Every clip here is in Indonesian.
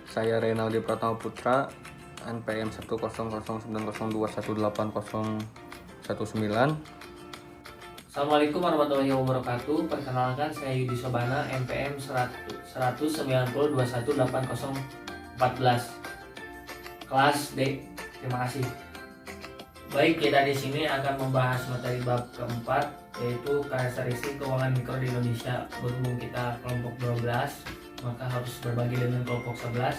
Saya Renaldi Pratama Putra, NPM 10090218019. Assalamualaikum warahmatullahi wabarakatuh. Perkenalkan, saya Yudi Sobana, NPM 190218014 kelas D. Terima kasih. Baik, kita di sini akan membahas materi bab keempat, yaitu karakteristik keuangan mikro di Indonesia. Berhubung kita kelompok 12, maka harus berbagi dengan kelompok 11.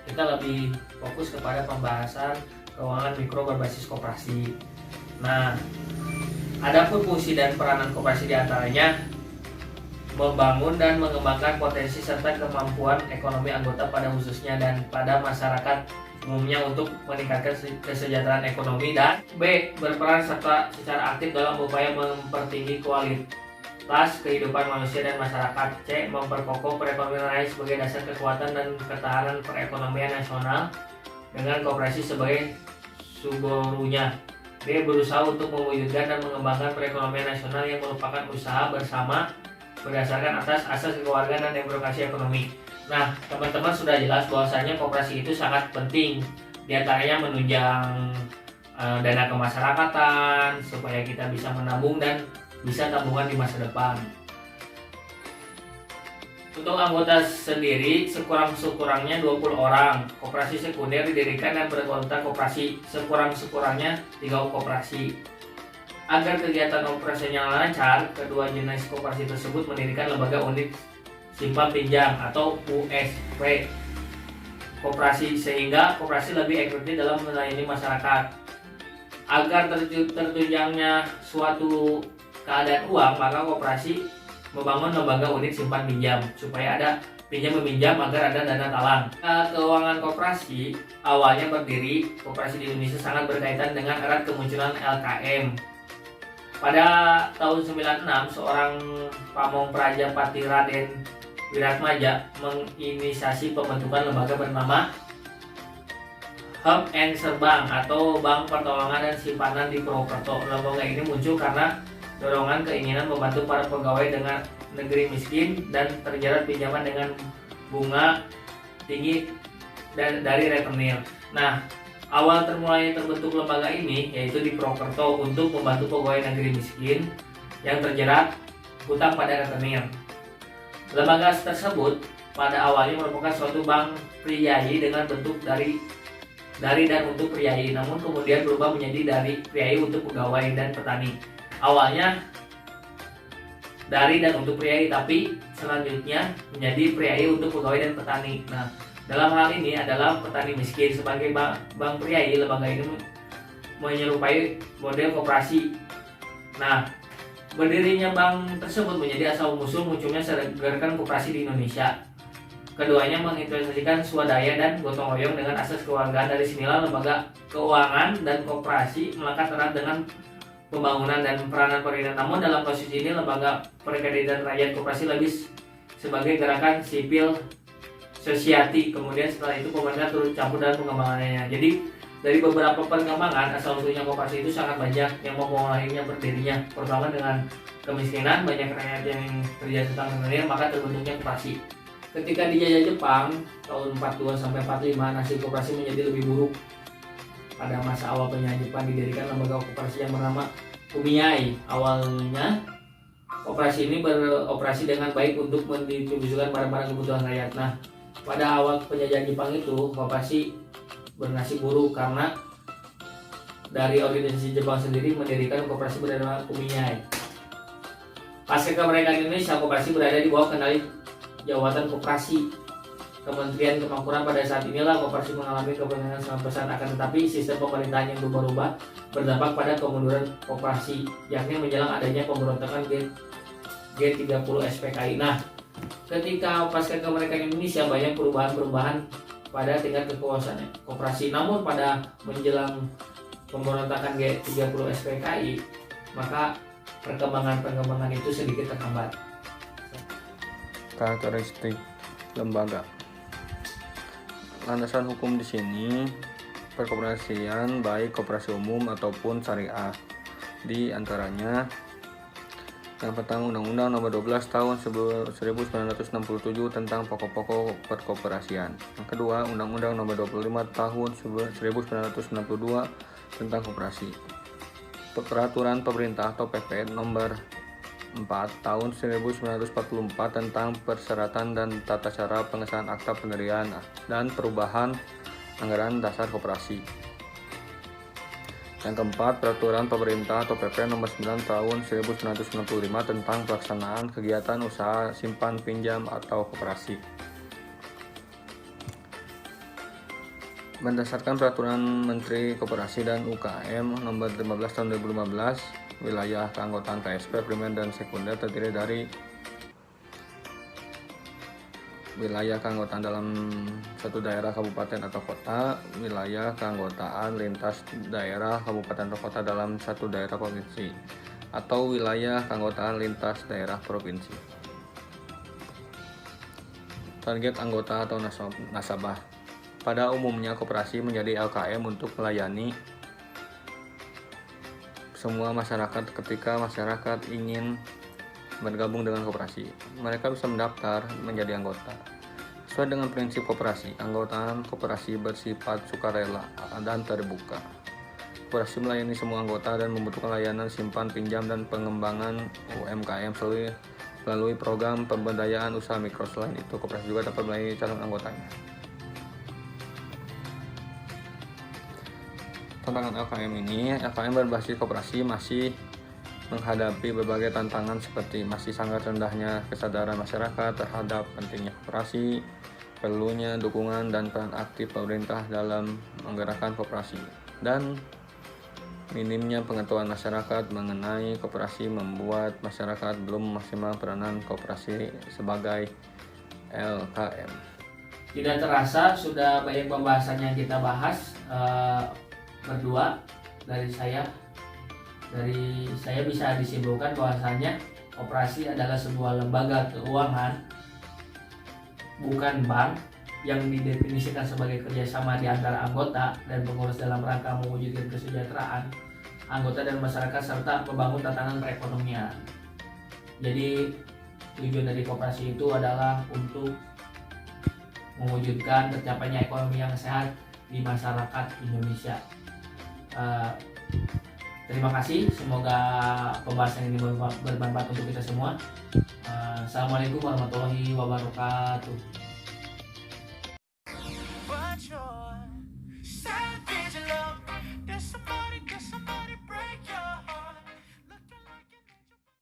Kita lebih fokus kepada pembahasan keuangan mikro berbasis koperasi. Nah, adapun fungsi dan peranan koperasi diantaranya membangun dan mengembangkan potensi serta kemampuan ekonomi anggota pada khususnya dan pada masyarakat umumnya untuk meningkatkan kesejahteraan ekonomi, dan B. berperan serta secara aktif dalam upaya mempertinggi kualitas kehidupan manusia dan masyarakat. C. memperkokoh perekonomian rakyat sebagai dasar kekuatan dan ketahanan perekonomian nasional dengan koperasi sebagai sumbernya. D. berusaha untuk mewujudkan dan mengembangkan perekonomian nasional yang merupakan usaha bersama berdasarkan atas asas kekeluargaan dan demokrasi ekonomi. Nah, teman-teman sudah jelas bahwasanya koperasi itu sangat penting. Di antaranya menunjang dana kemasyarakatan supaya kita bisa menabung dan bisa tabungan di masa depan. Untuk anggota sendiri sekurang-kurangnya 20 orang. Koperasi sekunder didirikan dan berkelanjutan koperasi sekurang-kurangnya 3 koperasi. Agar kegiatan operasinya lancar, kedua jenis koperasi tersebut mendirikan lembaga unit simpan pinjam atau USP koperasi, sehingga koperasi lebih efektif dalam melayani masyarakat. Agar tertunjangnya suatu keadaan uang, maka koperasi membangun lembaga unit simpan pinjam supaya ada pinjam meminjam agar ada dana talang. Keuangan koperasi awalnya berdiri, koperasi di Indonesia sangat berkaitan dengan erat kemunculan LKM. Pada tahun 96, seorang pamong praja Pati Raden Wiratmaja menginisiasi pembentukan lembaga bernama Hub and Bank atau Bank Pertolongan dan Simpanan di Purwokerto. Lembaga ini muncul karena dorongan keinginan membantu para pegawai dengan negeri miskin dan terjerat pinjaman dengan bunga tinggi dari rentenir. Nah, awal termulai terbentuk lembaga ini yaitu di Purwokerto untuk membantu pegawai negeri miskin yang terjerat hutang pada rentenir. Lembaga tersebut pada awalnya merupakan suatu bank priayi dengan bentuk dari dan untuk priayi, namun kemudian berubah menjadi dari priayi untuk pegawai dan petani. Awalnya dari dan untuk priayi, tapi selanjutnya menjadi priayi untuk pegawai dan petani. Nah, dalam hal ini adalah petani miskin. Sebagai bank priayi, lembaga ini menyerupai model koperasi. Nah, berdirinya bank tersebut menjadi asal musul munculnya gerakan koperasi di Indonesia. Keduanya menginvestasikan swadaya dan gotong royong dengan asas kewargaan. Dari sinilah lembaga keuangan dan koperasi melekat erat dengan pembangunan dan peranan pemerintah. Namun dalam kasus ini lembaga perkreditan rakyat koperasi lebih sebagai gerakan sipil society. Kemudian setelah itu pemerintah turut campur dalam pengembangannya. Jadi dari beberapa perkembangan asal usulnya koperasi itu sangat banyak yang mempengaruhinya berdirinya. Pertama, dengan kemiskinan, banyak rakyat yang terjadi hutang rentenir, maka terbentuknya koperasi. Ketika dijajah Jepang tahun 42 sampai 45, nasib koperasi menjadi lebih buruk. Pada masa awal penjajahan Jepang didirikan lembaga koperasi yang bernama Kumiai. Awalnya koperasi ini beroperasi dengan baik untuk mendistribusikan barang-barang kebutuhan rakyat. Nah, pada awal penjajahan Jepang itu koperasi bernasib buruk karena dari organisasi Jepang sendiri mendirikan koperasi bernama Kumiai. Pasca kemerdekaan Indonesia, koperasi berada di bawah kendali Jabatan Koperasi Kementerian Kemakmuran. Pada saat inilah koperasi mengalami kepentingan 100%, akan tetapi sistem pemerintahan yang berubah-ubah berdampak pada kemunduran koperasi, yakni menjelang adanya pemberontakan G30 SPKI. Nah, ketika pasca kemerdekaan Indonesia banyak perubahan-perubahan pada tingkat kekuasaan koperasi, namun pada menjelang pemberontakan G30 SPKI maka perkembangan itu sedikit terhambat. Karakteristik lembaga. Landasan hukum di sini perkoperasian baik koperasi umum ataupun syariah. Di antaranya Yang pertama, Undang-Undang Nomor 12 Tahun 1967 tentang pokok-pokok perkoperasian. Yang kedua, Undang-Undang Nomor 25 Tahun 1962 tentang koperasi. Peraturan Pemerintah atau PP Nomor 4 Tahun 1944 tentang persyaratan dan tata cara pengesahan akta pendirian dan perubahan anggaran dasar koperasi. Yang keempat, Peraturan Pemerintah atau PP Nomor 9 Tahun 1995 tentang pelaksanaan kegiatan usaha simpan pinjam atau koperasi. Berdasarkan Peraturan Menteri Koperasi dan UKM Nomor 15 Tahun 2015, wilayah keanggotaan KSP primer dan sekunder terdiri dari wilayah keanggotaan dalam satu daerah kabupaten atau kota, wilayah keanggotaan lintas daerah kabupaten atau kota dalam satu daerah provinsi, atau wilayah keanggotaan lintas daerah provinsi. Target anggota atau nasabah. Pada umumnya koperasi menjadi LKM untuk melayani semua masyarakat. Ketika masyarakat ingin bergabung dengan koperasi, mereka bisa mendaftar menjadi anggota. Sesuai dengan prinsip koperasi, anggotaan koperasi bersifat sukarela dan terbuka. Koperasi melayani semua anggota dan membutuhkan layanan simpan pinjam dan pengembangan UMKM melalui program pemberdayaan usaha mikro. Selain itu, koperasi juga dapat melayani calon anggotanya. Tantangan LKM ini, LKM berbasis koperasi masih menghadapi berbagai tantangan seperti masih sangat rendahnya kesadaran masyarakat terhadap pentingnya koperasi, perlunya dukungan dan peran aktif pemerintah dalam menggerakkan koperasi, dan minimnya pengetahuan masyarakat mengenai koperasi membuat masyarakat belum maksimal peranan koperasi sebagai LKM. Tidak terasa sudah banyak pembahasan yang kita bahas berdua. Dari saya bisa disimpulkan bahwasannya koperasi adalah sebuah lembaga keuangan, bukan bank, yang didefinisikan sebagai kerjasama di antara anggota dan pengurus dalam rangka mewujudkan kesejahteraan anggota dan masyarakat serta membangun tatanan perekonomian. Jadi tujuan dari koperasi itu adalah untuk mewujudkan tercapainya ekonomi yang sehat di masyarakat Indonesia. Terima kasih, semoga pembahasan ini bermanfaat untuk kita semua. Assalamualaikum warahmatullahi wabarakatuh.